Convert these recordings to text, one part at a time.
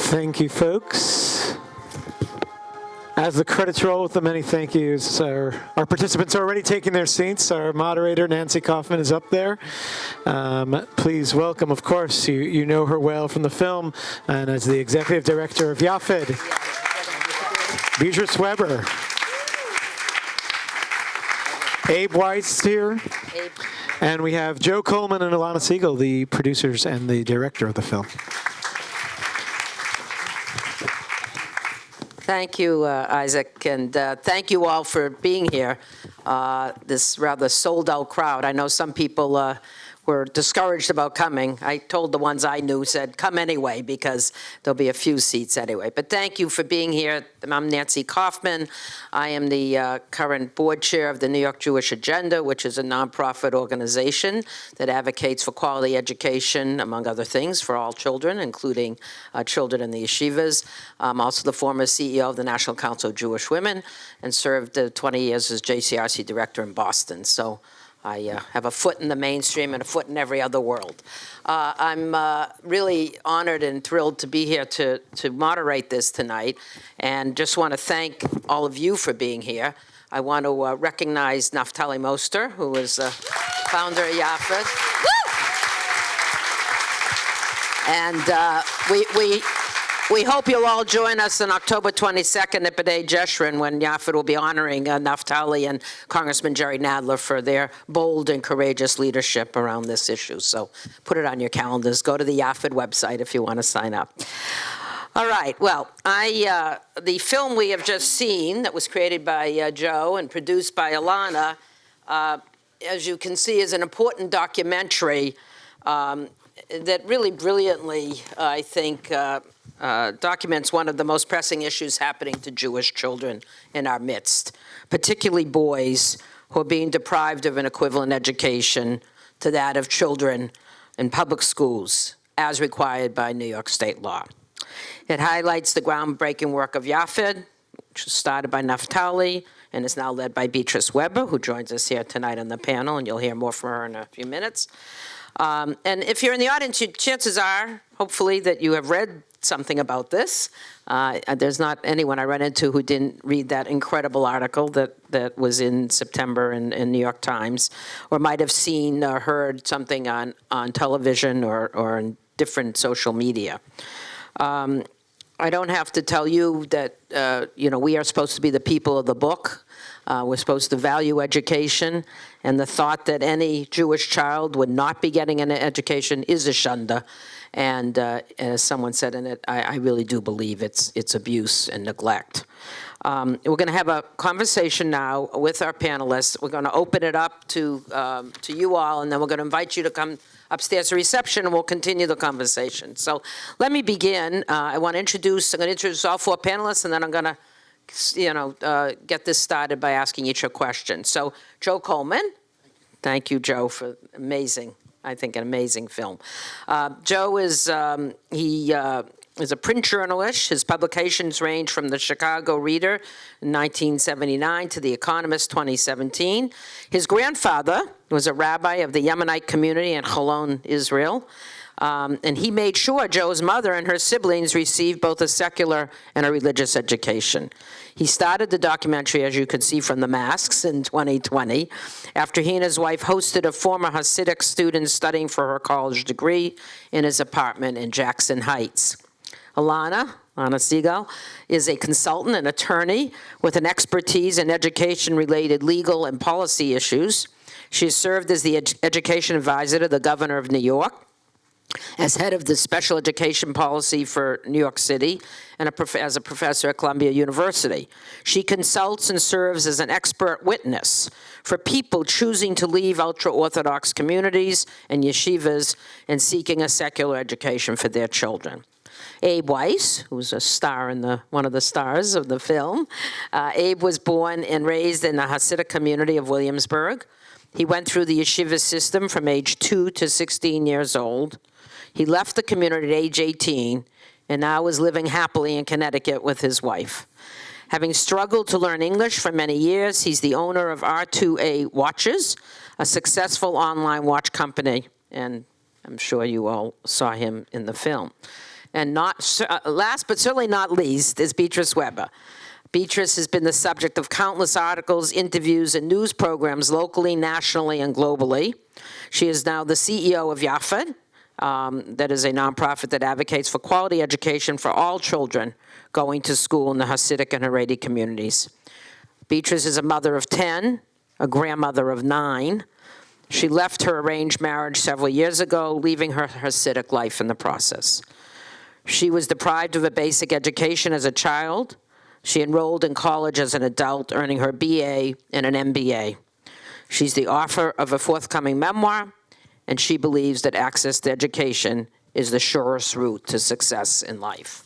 Thank you, folks. As the credits roll with the many thank yous, our participants are already taking their seats. Our moderator, Nancy Kaufman, is up there. Please welcome, of course, you know her well from the film, and as the executive director of Yaffed, Beatrice Weber. Abe Weiss here. And we have Joe Kolman and Elana Sigall, the producers and the director of the film. Thank you, Isaac, and thank you all for being here. This rather sold-out crowd. I know some people were discouraged about coming. I told the ones I knew, said, come anyway, because there'll be a few seats anyway. But thank you for being here. I'm Nancy Kaufman. I am the current board chair of the New York Jewish Agenda, which is a nonprofit organization that advocates for quality education, among other things, for all children, including children in the yeshivas. I'm also the former CEO of the National Council of Jewish Women and served 20 years as JCRC director in Boston. So I have a foot in the mainstream and a foot in every other world. I'm really honored and thrilled to be here to moderate this tonight, and just want to thank all of you for being here. I want to recognize Naftali Moster, who is the founder of Yaffed. And we hope you'll all join us on October 22nd at B'nai Jeshurun, when Yaffed will be honoring Naftali and Congressman Jerry Nadler for their bold and courageous leadership around this issue. So put it on your calendars. Go to the Yaffed website if you want to sign up. All right, well, the film we have just seen that was created by Joe and produced by Elana, as you can see, is an important documentary that really brilliantly, I think, documents one of the most pressing issues happening to Jewish children in our midst, particularly boys who are being deprived of an equivalent education to that of children in public schools, as required by New York state law. It highlights the groundbreaking work of Yaffed, which was started by Naftali and is now led by Beatrice Weber, who joins us here tonight on the panel, and you'll hear more from her in a few minutes. And if you're in the audience, chances are, hopefully, that you have read something about this. There's not anyone I run into who didn't read that incredible article that was in September in New York Times, or might have seen or heard something on television or in different social media. I don't have to tell you that we are supposed to be the people of the book. We're supposed to value education, and the thought that any Jewish child would not be getting an education is a shunda. And as someone said in it, I really do believe it's abuse and neglect. We're going to have a conversation now with our panelists. We're going to open it up to you all, and then we're going to invite you to come upstairs to reception, and we'll continue the conversation. So let me begin. I'm going to introduce all four panelists, and then I'm going to get this started by asking each a question. So Joe Kolman. Thank you, Joe, for an amazing film. Joe is a print journalist. His publications range from the Chicago Reader in 1979 to The Economist 2017. His grandfather was a rabbi of the Yemenite community in Kolman, Israel. And he made sure Joe's mother and her siblings received both a secular and a religious education. He started the documentary, as you can see from the masks, in 2020, after he and his wife hosted a former Hasidic student studying for her college degree in his apartment in Jackson Heights. Elana Sigall, is a consultant and attorney with an expertise in education-related legal and policy issues. She has served as the education advisor to the governor of New York, as head of the special education policy for New York City, and as a professor at Columbia University. She consults and serves as an expert witness for people choosing to leave ultra-Orthodox communities and yeshivas and seeking a secular education for their children. Abe Weiss, who's a star in one of the stars of the film. Abe was born and raised in the Hasidic community of Williamsburg. He went through the yeshiva system from age 2 to 16 years old. He left the community at age 18 and now is living happily in Connecticut with his wife. Having struggled to learn English for many years, he's the owner of R2A Watches, a successful online watch company, and I'm sure you all saw him in the film. And last but certainly not least is Beatrice Weber. Beatrice has been the subject of countless articles, interviews, and news programs locally, nationally, and globally. She is now the CEO of Yaffed, that is a nonprofit that advocates for quality education for all children going to school in the Hasidic and Haredi communities. Beatrice is a mother of 10, a grandmother of 9. She left her arranged marriage several years ago, leaving her Hasidic life in the process. She was deprived of a basic education as a child. She enrolled in college as an adult, earning her BA and an MBA. She's the author of a forthcoming memoir, and she believes that access to education is the surest route to success in life.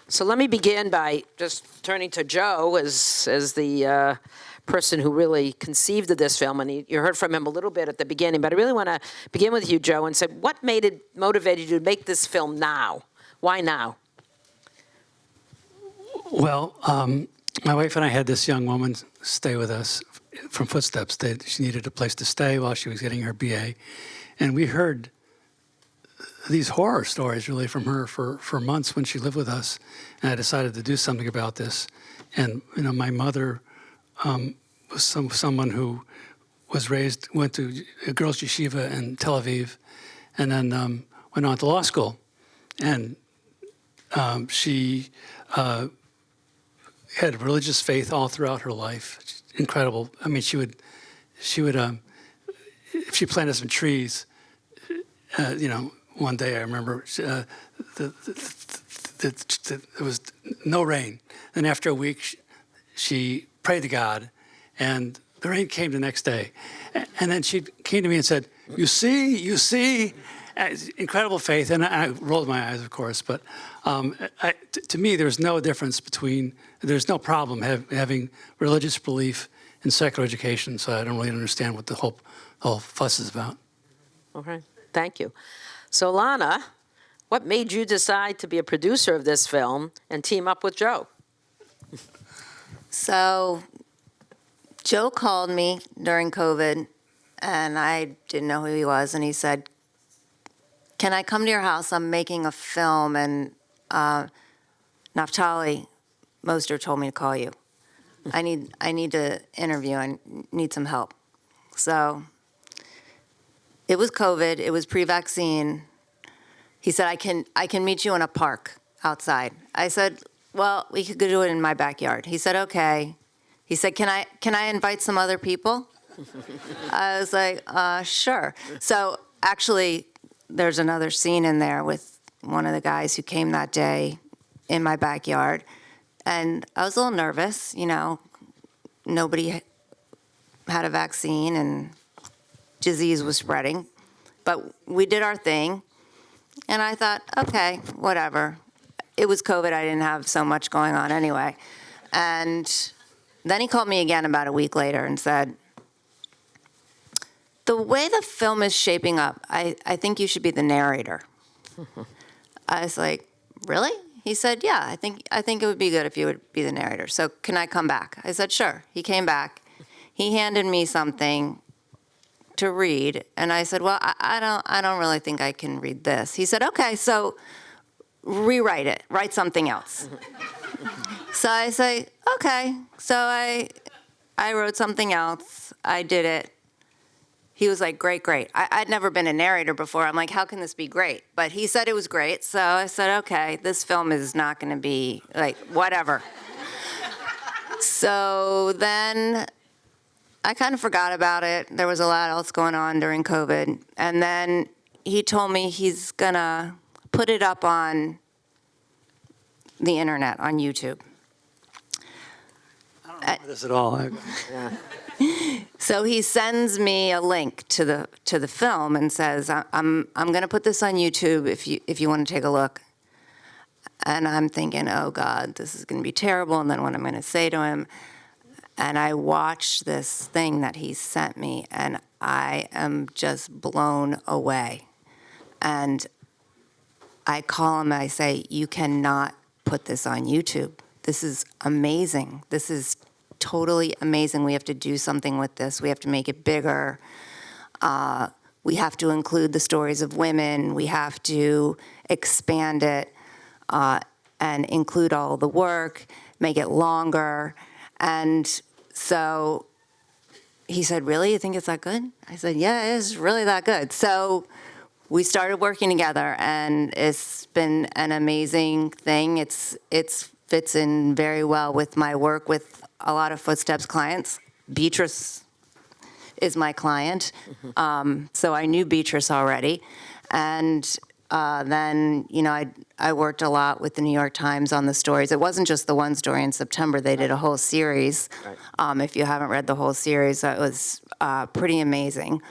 So let me begin by just turning to Joe as the person who really conceived of this film, and you heard from him a little bit at the beginning, but I really want to begin with you, Joe, and say, what motivated you to make this film now? Why now? Well, my wife and I had this young woman stay with us from Footsteps. She needed a place to stay while she was getting her BA. And we heard these horror stories really from her for months when she lived with us. And I decided to do something about this. And, my mother was someone who went to a girls' yeshiva in Tel Aviv, and then went on to law school. And she had religious faith all throughout her life. Incredible. I mean, she would, if she planted some trees, one day I remember there was no rain. And after a week, she prayed to God, and the rain came the next day. And then she came to me and said, you see, incredible faith. And I rolled my eyes, of course, but to me, there's no problem having religious belief in secular education, so I don't really understand what the whole fuss is about. Okay, thank you. So, Elana, what made you decide to be a producer of this film and team up with Joe? So, Joe called me during COVID, and I didn't know who he was, and he said, can I come to your house? I'm making a film, and Naftali Moster told me to call you. I need to interview. I need some help. So it was COVID. It was pre-vaccine. He said, I can meet you in a park outside. I said, well, we could go do it in my backyard. He said, okay. He said, can I invite some other people? I was like, sure. So actually, there's another scene in there with one of the guys who came that day in my backyard. And I was a little nervous, nobody had a vaccine and disease was spreading. But we did our thing. And I thought, okay, whatever. It was COVID. I didn't have so much going on anyway. And then he called me again about a week later and said, the way the film is shaping up, I think you should be the narrator. I was like, really? He said, yeah, I think it would be good if you would be the narrator. So can I come back? I said, sure. He came back. He handed me something to read, and I said, well, I don't really think I can read this. He said, okay, so rewrite it. Write something else. So I say, okay. So I wrote something else. I did it. He was like, great. I'd never been a narrator before. I'm like, how can this be great? But he said it was great. So I said, okay, this film is not going to be like, whatever. So then I kind of forgot about it. There was a lot else going on during COVID. And then he told me he's going to put it up on the internet, on YouTube. I don't remember this at all. So he sends me a link to the film and says, I'm going to put this on YouTube if you want to take a look. And I'm thinking, oh God, this is going to be terrible. And then what I'm going to say to him. And I watched this thing that he sent me, and I am just blown away. And I call him and I say, you cannot put this on YouTube. This is amazing. This is totally amazing. We have to do something with this. We have to make it bigger. We have to include the stories of women. We have to expand it. and include all the work, make it longer. And so he said, really, you think it's that good? I said, yeah, it is really that good. So we started working together, and it's been an amazing thing. It's fits in very well with my work with a lot of Footsteps clients. Beatrice is my client, so I knew Beatrice already. And then, I worked a lot with the New York Times on the stories. It wasn't just the one story in September. They did a whole series. Right. If you haven't read the whole series, that was pretty amazing.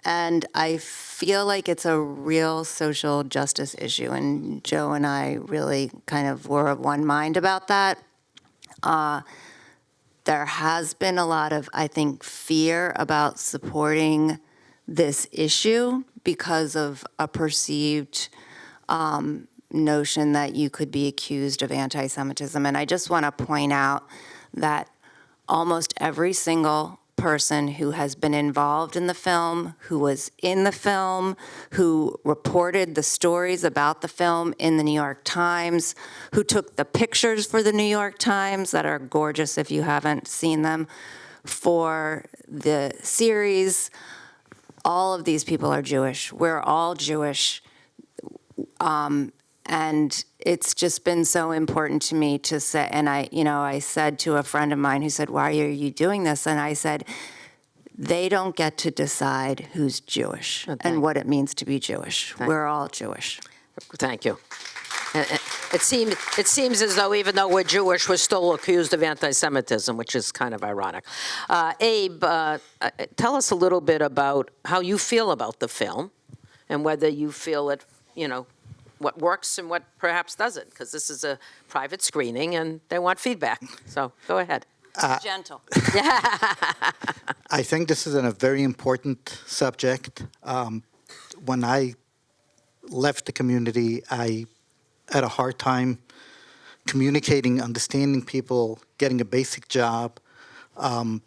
And I feel like it's a real social justice issue, and Joe and I really kind of were of one mind about that. There has been a lot of, I think, fear about supporting this issue because of a perceived notion that you could be accused of anti-Semitism. And I just want to point out that almost every single person who has been involved in the film, who was in the film, who reported the stories about the film in the New York Times, who took the pictures for the New York Times that are gorgeous if you haven't seen them, for the series, all of these people are Jewish. We're all Jewish. And it's just been so important to me to say, and I said to a friend of mine who said, why are you doing this? And I said, they don't get to decide who's Jewish and what it means to be Jewish. We're all Jewish. Thank you. It seems as though even though we're Jewish, we're still accused of anti-Semitism, which is kind of ironic. Abe, tell us a little bit about how you feel about the film and whether you feel it, what works and what perhaps doesn't, because this is a private screening and they want feedback. So go ahead. Gentle. I think this is a very important subject. When I left the community, I had a hard time communicating, understanding people, getting a basic job. And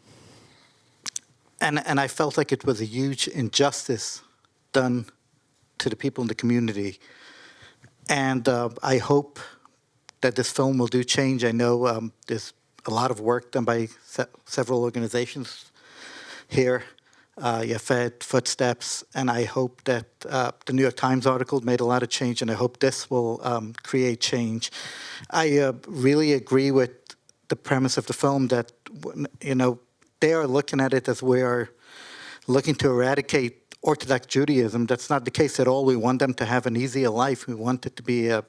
I felt like it was a huge injustice done to the people in the community. And I hope that this film will do change. I know there's a lot of work done by several organizations here, Yaffed, Footsteps, and I hope that the New York Times article made a lot of change, and I hope this will create change. I really agree with the premise of the film that, they are looking at it as we are looking to eradicate Orthodox Judaism. That's not the case at all. We want them to have an easier life. We want it to be a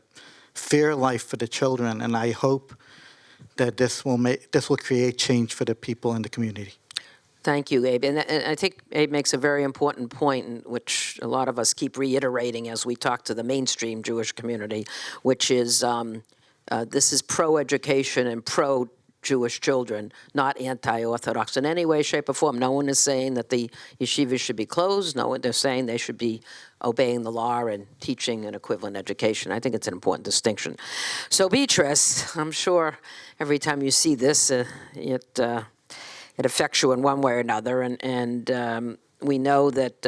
fair life for the children, and I hope that this will create change for the people in the community. Thank you, Abe. And I think Abe makes a very important point, which a lot of us keep reiterating as we talk to the mainstream Jewish community, which is this is pro-education and pro-Jewish children, not anti-Orthodox in any way, shape, or form. No one is saying that the yeshivas should be closed. No one, they're saying they should be obeying the law and teaching an equivalent education. I think it's an important distinction. So, Beatrice, I'm sure every time you see this, it affects you in one way or another. And we know that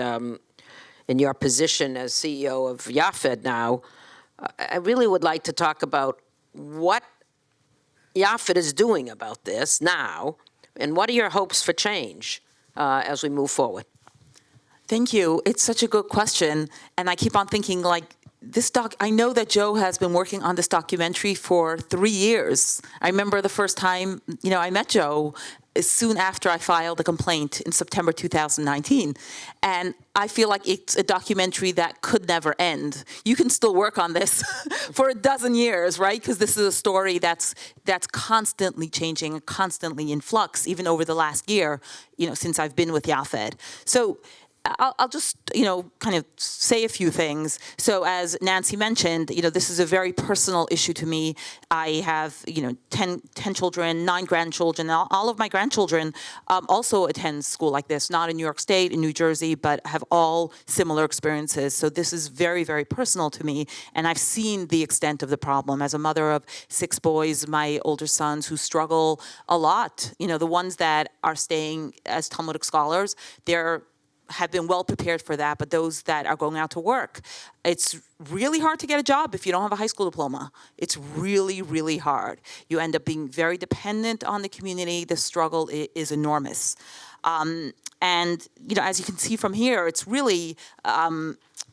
in your position as CEO of Yaffed now, I really would like to talk about what Yaffed is doing about this now, and what are your hopes for change as we move forward? Thank you. It's such a good question. And I keep on thinking, I know that Joe has been working on this documentary for 3 years. I remember the first time, I met Joe soon after I filed a complaint in September 2019. And I feel like it's a documentary that could never end. You can still work on this for a dozen years, right? Because this is a story that's constantly changing, constantly in flux, even over the last year, since I've been with Yaffed. So I'll just, kind of say a few things. So as Nancy mentioned, this is a very personal issue to me. I have, 10 children, 9 grandchildren. All of my grandchildren also attend school like this, not in New York State, in New Jersey, but have all similar experiences. So this is very, very personal to me. And I've seen the extent of the problem. As a mother of 6 boys, my older sons who struggle a lot, the ones that are staying as Talmudic scholars, they're have been well prepared for that, but those that are going out to work, it's really hard to get a job if you don't have a high school diploma. It's really, really hard. You end up being very dependent on the community. The struggle is enormous. And, as you can see from here, it's really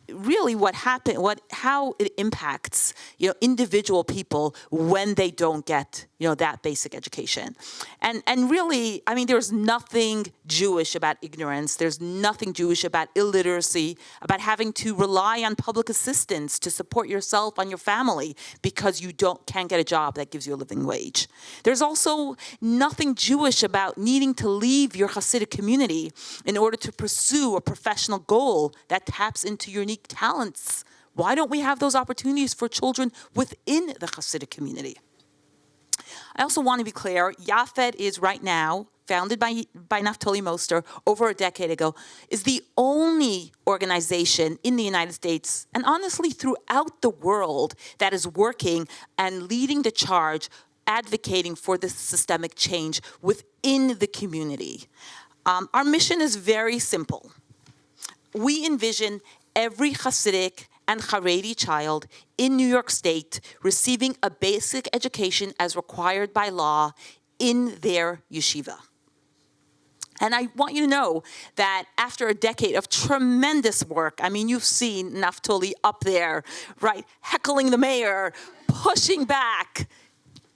what happened, how it impacts, individual people when they don't get, that basic education. And really, there's nothing Jewish about ignorance. There's nothing Jewish about illiteracy, about having to rely on public assistance to support yourself and your family because you can't get a job that gives you a living wage. There's also nothing Jewish about needing to leave your Hasidic community in order to pursue a professional goal that taps into your unique talents. Why don't we have those opportunities for children within the Hasidic community? I also want to be clear, Yaffed is right now, founded by Naftali Moster over a decade ago, is the only organization in the United States, and honestly throughout the world, that is working and leading the charge, advocating for this systemic change within the community. Our mission is very simple. We envision every Hasidic and Haredi child in New York State receiving a basic education as required by law in their yeshiva. And I want you to know that after a decade of tremendous work, you've seen Naftali up there, right, heckling the mayor, pushing back.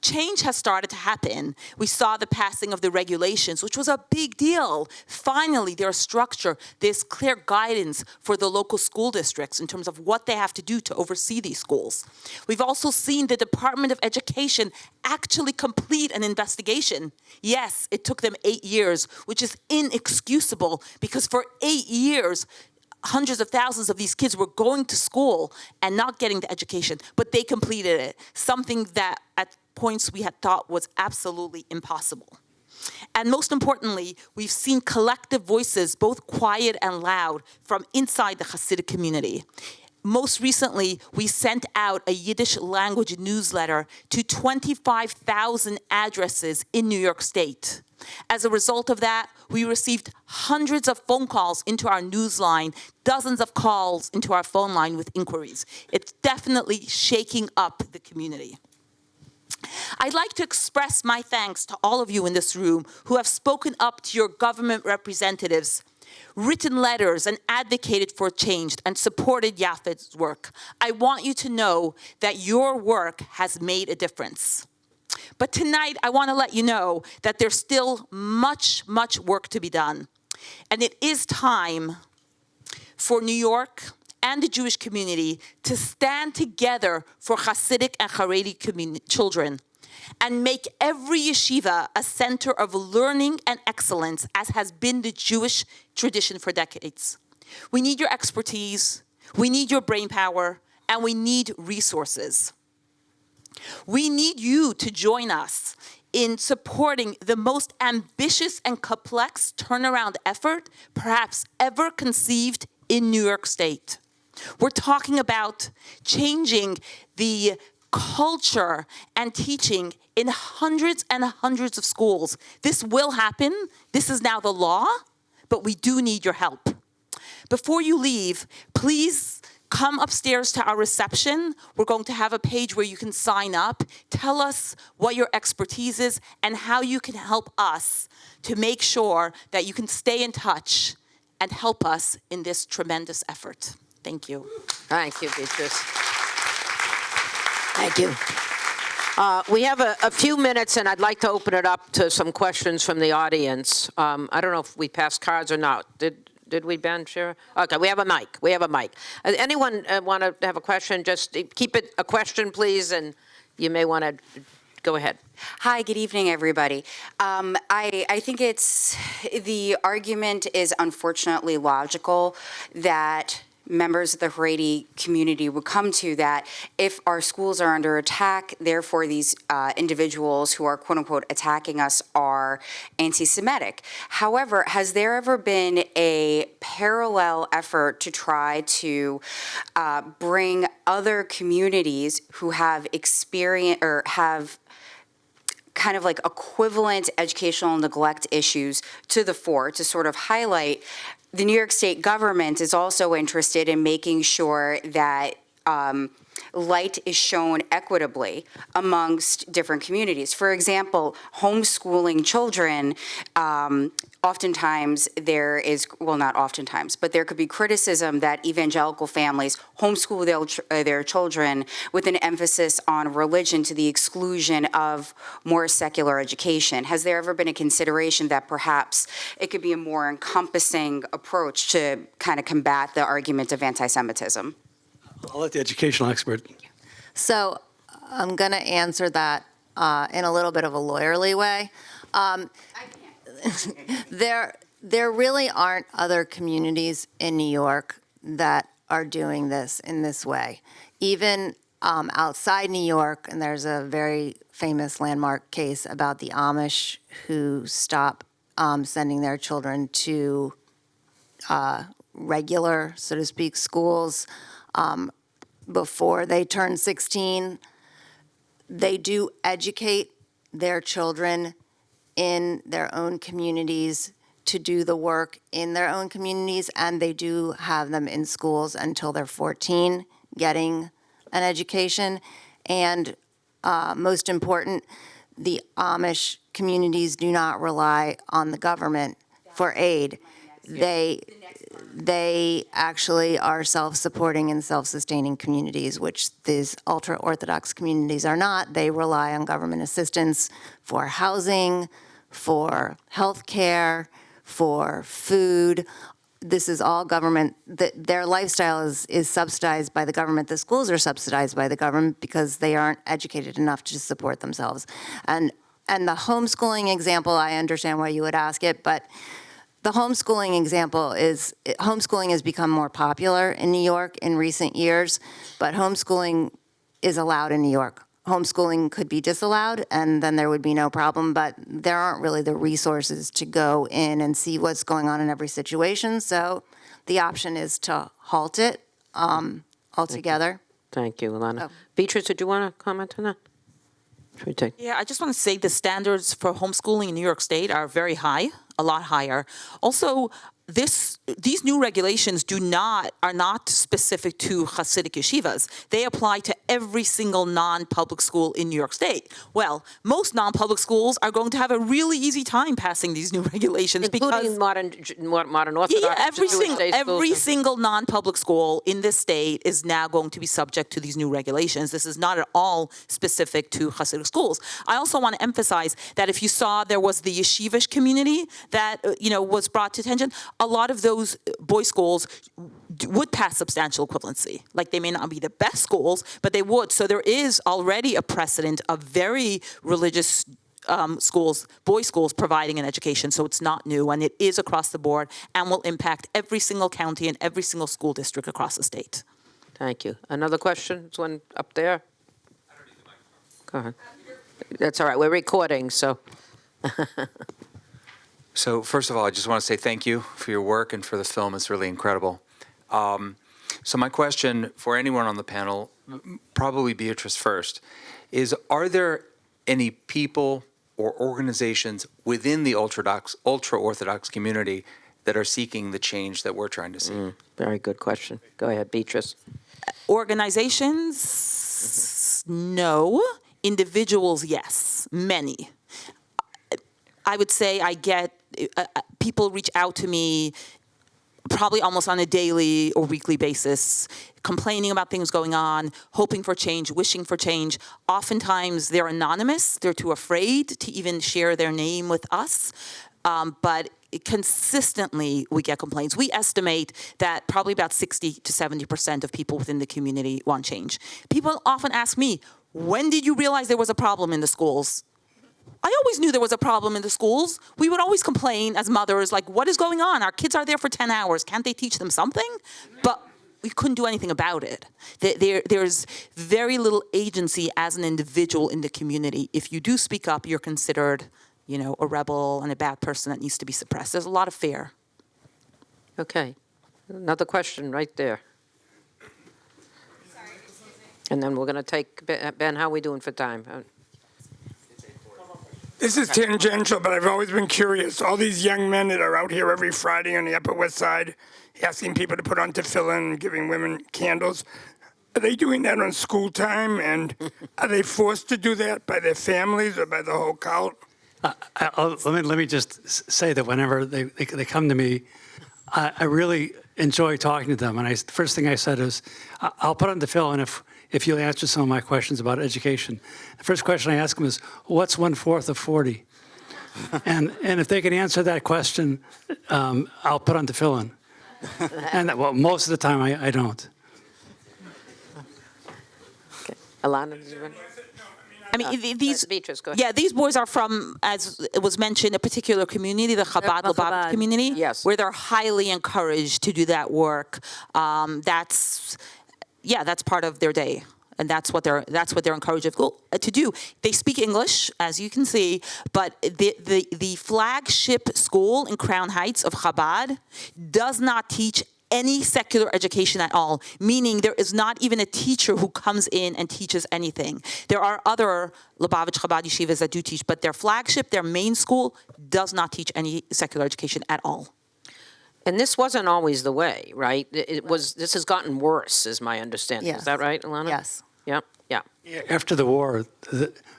Change has started to happen. We saw the passing of the regulations, which was a big deal. Finally, there's structure, there's clear guidance for the local school districts in terms of what they have to do to oversee these schools. We've also seen the Department of Education actually complete an investigation. Yes, it took them 8 years, which is inexcusable because for 8 years, hundreds of thousands of these kids were going to school and not getting the education, but they completed it, something that at points we had thought was absolutely impossible. And most importantly, we've seen collective voices, both quiet and loud, from inside the Hasidic community. Most recently, we sent out a Yiddish language newsletter to 25,000 addresses in New York State. As a result of that, we received hundreds of phone calls into our newsline, dozens of calls into our phone line with inquiries. It's definitely shaking up the community. I'd like to express my thanks to all of you in this room who have spoken up to your government representatives, written letters, and advocated for change and supported Yaffed's work. I want you to know that your work has made a difference. But tonight, I want to let you know that there's still much, much work to be done. And it is time for New York and the Jewish community to stand together for Hasidic and Haredi children and make every yeshiva a center of learning and excellence, as has been the Jewish tradition for decades. We need your expertise, we need your brain power, and we need resources. We need you to join us in supporting the most ambitious and complex turnaround effort perhaps ever conceived in New York State. We're talking about changing the culture and teaching in hundreds and hundreds of schools. This will happen. This is now the law, but we do need your help. Before you leave, please come upstairs to our reception. We're going to have a page where you can sign up. Tell us what your expertise is and how you can help us to make sure that you can stay in touch and help us in this tremendous effort. Thank you. Thank you, Beatrice. Thank you. We have a few minutes, and I'd like to open it up to some questions from the audience. I don't know if we passed cards or not. Did we, Ben? Sure. Okay, we have a mic. Anyone want to have a question? Just keep it a question, please, and you may want to go ahead. Hi, good evening, everybody. I think the argument is unfortunately logical that members of the Haredi community would come to, that if our schools are under attack, therefore these individuals who are quote unquote attacking us are anti-Semitic. However, has there ever been a parallel effort to try to bring other communities who have experience or have kind of like equivalent educational neglect issues to the fore to sort of highlight the New York State government is also interested in making sure that light is shown equitably amongst different communities. For example, homeschooling children, oftentimes there is, well, not oftentimes, but there could be criticism that evangelical families homeschool their children with an emphasis on religion to the exclusion of more secular education. Has there ever been a consideration that perhaps it could be a more encompassing approach to kind of combat the argument of anti-Semitism? I'll let the educational expert. So I'm going to answer that in a little bit of a lawyerly way. There really aren't other communities in New York that are doing this in this way. Even outside New York, and there's a very famous landmark case about the Amish who stop sending their children to regular, so to speak, schools before they turn 16. They do educate their children in their own communities to do the work in their own communities, and they do have them in schools until they're 14 getting an education. And most important, the Amish communities do not rely on the government for aid. They actually are self-supporting and self-sustaining communities, which these ultra-Orthodox communities are not. They rely on government assistance for housing, for health care, for food. This is all government. Their lifestyle is subsidized by the government. The schools are subsidized by the government because they aren't educated enough to support themselves. And the homeschooling example, I understand why you would ask it, but the homeschooling example is, homeschooling has become more popular in New York in recent years, but homeschooling is allowed in New York. Homeschooling could be disallowed, and then there would be no problem, but there aren't really the resources to go in and see what's going on in every situation, so the option is to halt it altogether. Thank you, Elana. Oh. Beatrice, did you want to comment on that? Should we take? Yeah, I just want to say the standards for homeschooling in New York State are very high, a lot higher. Also, these new regulations are not specific to Hasidic yeshivas. They apply to every single non-public school in New York State. Well, most non-public schools are going to have a really easy time passing these new regulations Including because modern Orthodox. yeah, every Jewish day every schools. single non-public school in this state is now going to be subject to these new regulations. This is not at all specific to Hasidic schools. I also want to emphasize that if you saw there was the yeshivish community that was brought to attention, a lot of those boys' schools would pass substantial equivalency. Like, they may not be the best schools, but they would. So there is already a precedent of very religious schools, boys' schools, providing an education. So it's not new, and it is across the board and will impact every single county and every single school district across the state. Thank you. Another question? There's one up there. Go ahead. That's all right. We're recording, so. So first of all, I just want to say thank you for your work and for the film. It's really incredible. So my question for anyone on the panel, probably Beatrice first, is are there any people or organizations within the ultra-Orthodox community that are seeking the change that we're trying to see? Very good question. Go ahead, Beatrice. Organizations, no. Individuals, yes. Many. I would say I get people reach out to me probably almost on a daily or weekly basis, complaining about things going on, hoping for change, wishing for change. Oftentimes they're anonymous. They're too afraid to even share their name with us. But consistently we get complaints. We estimate that probably about 60 to 70% of people within the community want change. People often ask me, when did you realize there was a problem in the schools? I always knew there was a problem in the schools. We would always complain as mothers, like, what is going on? Our kids are there for 10 hours. Can't they teach them something? But we couldn't do anything about it. There's very little agency as an individual in the community. If you do speak up, you're considered, a rebel and a bad person that needs to be suppressed. There's a lot of fear. Okay. Another question right there. And then we're going to take, Ben, how are we doing for time? This is tangential, but I've always been curious. All these young men that are out here every Friday on the Upper West Side asking people to put on tefillin and giving women candles, are they doing that on school time? And are they forced to do that by their families or by the whole cult? Let me just say that whenever they come to me, I really enjoy talking to them. And the first thing I said is, I'll put on the tefillin if you'll answer some of my questions about education. The first question I ask them is, what's 1/4 of 40? And if they can answer that question, I'll put on the tefillin. And well, most of the time I don't. Okay. Elana, did you want- I mean, these. Beatrice, go ahead. Yeah, these boys are from, as it was mentioned, a particular community, the Chabad Lubavitch community, Yes. where they're highly encouraged to do that work. That's part of their day, and that's what they're encouraged to do. They speak English, as you can see, but the flagship school in Crown Heights of Chabad does not teach any secular education at all, meaning there is not even a teacher who comes in and teaches anything. There are other Lubavitch Chabad yeshivas that do teach, but their flagship, their main school, does not teach any secular education at all. And this wasn't always the way, right? This has gotten worse, is my understanding. Yes. Is that right, Elana? Yes. Yep, yeah. After the war,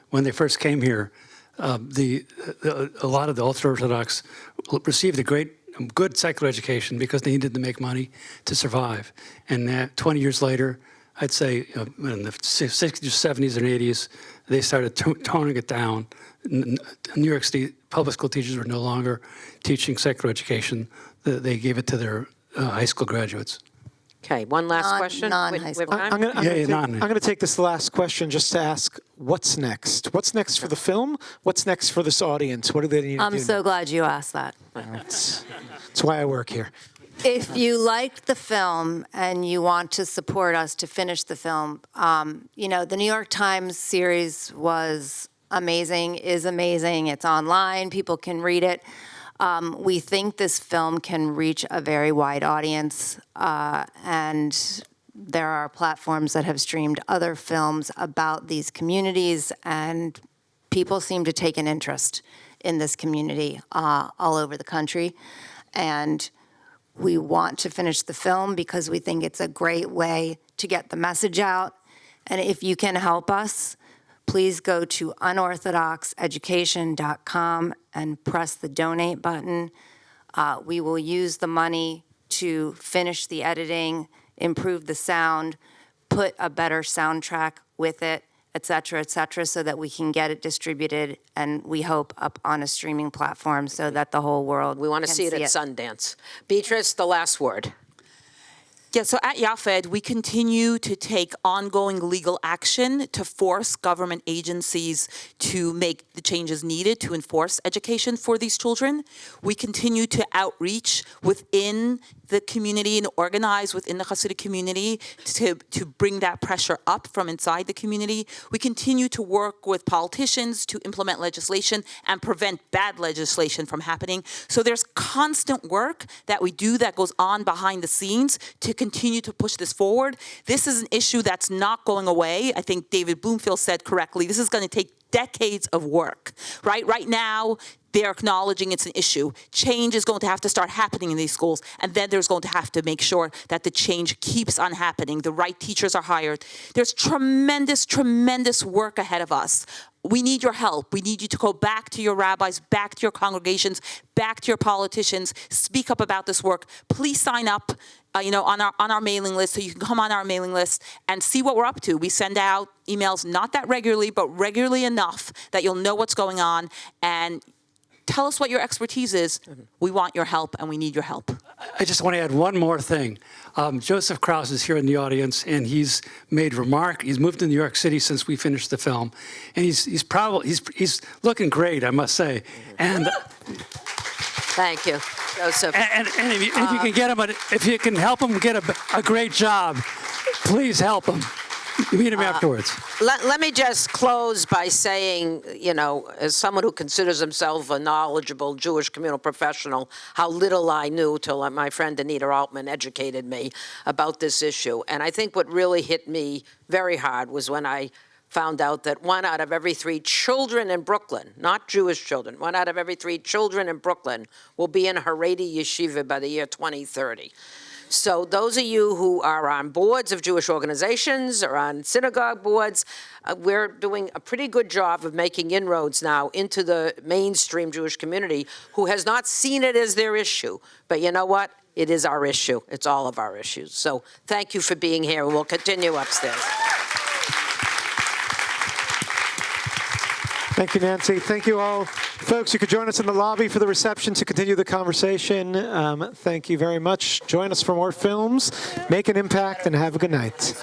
when they first came here, a lot of the ultra-Orthodox received a good secular education because they needed to make money to survive. And 20 years later, I'd say in the 60s, 70s, and 80s, they started toning it down. New York City public school teachers were no longer teaching secular education. They gave it to their high school graduates. Okay, one last question. Non-high We have school. time? I'm going to take this last question just to ask, what's next? What's next for the film? What's next for this audience? What do they need to do? I'm so glad you asked that. That's why I work here. If you liked the film and you want to support us to finish the film, the New York Times series was amazing, is amazing. It's online. People can read it. We think this film can reach a very wide audience, and there are platforms that have streamed other films about these communities, and people seem to take an interest in this community all over the country. And we want to finish the film because we think it's a great way to get the message out. And if you can help us, please go to unorthodoxeducation.com and press the donate button. We will use the money to finish the editing, improve the sound, put a better soundtrack with it, et cetera, so that we can get it distributed, and we hope up on a streaming platform so that the whole world We want to can see it at Sundance. Beatrice, the last word. Yeah, so at Yaffed, we continue to take ongoing legal action to force government agencies to make the changes needed to enforce education for these children. We continue to outreach within the community and organize within the Hasidic community to bring that pressure up from inside the community. We continue to work with politicians to implement legislation and prevent bad legislation from happening. So there's constant work that we do that goes on behind the scenes to continue to push this forward. This is an issue that's not going away. I think David Bloomfield said correctly, this is going to take decades of work, right? Right now, they're acknowledging it's an issue. Change is going to have to start happening in these schools, and then there's going to have to make sure that the change keeps on happening. The right teachers are hired. There's tremendous, tremendous work ahead of us. We need your help. We need you to go back to your rabbis, back to your congregations, back to your politicians, speak up about this work. Please sign up on our mailing list, so you can come on our mailing list and see what we're up to. We send out emails, not that regularly, but regularly enough that you'll know what's going on, and tell us what your expertise is. We want your help, and we need your help. I just want to add one more thing. Joseph Krause is here in the audience, and he's moved to New York City since we finished the film, and he's looking great, I must say. And Thank you, Joseph. and if you can get him, if you can help him get a great job, please help him. Meet him afterwards. Let me just close by saying, as someone who considers himself a knowledgeable Jewish communal professional, how little I knew till my friend Anita Altman educated me about this issue. And I think what really hit me very hard was when I found out that 1 out of every 3 children in Brooklyn, not Jewish children, 1 out of every 3 children in Brooklyn will be in Haredi yeshiva by the year 2030. So those of you who are on boards of Jewish organizations or on synagogue boards, we're doing a pretty good job of making inroads now into the mainstream Jewish community who has not seen it as their issue. But you know what? It is our issue. It's all of our issues. So thank you for being here, and we'll continue upstairs. Thank you, Nancy. Thank you all. Folks, you could join us in the lobby for the reception to continue the conversation. Thank you very much. Join us for more films. Make an impact, and have a good night.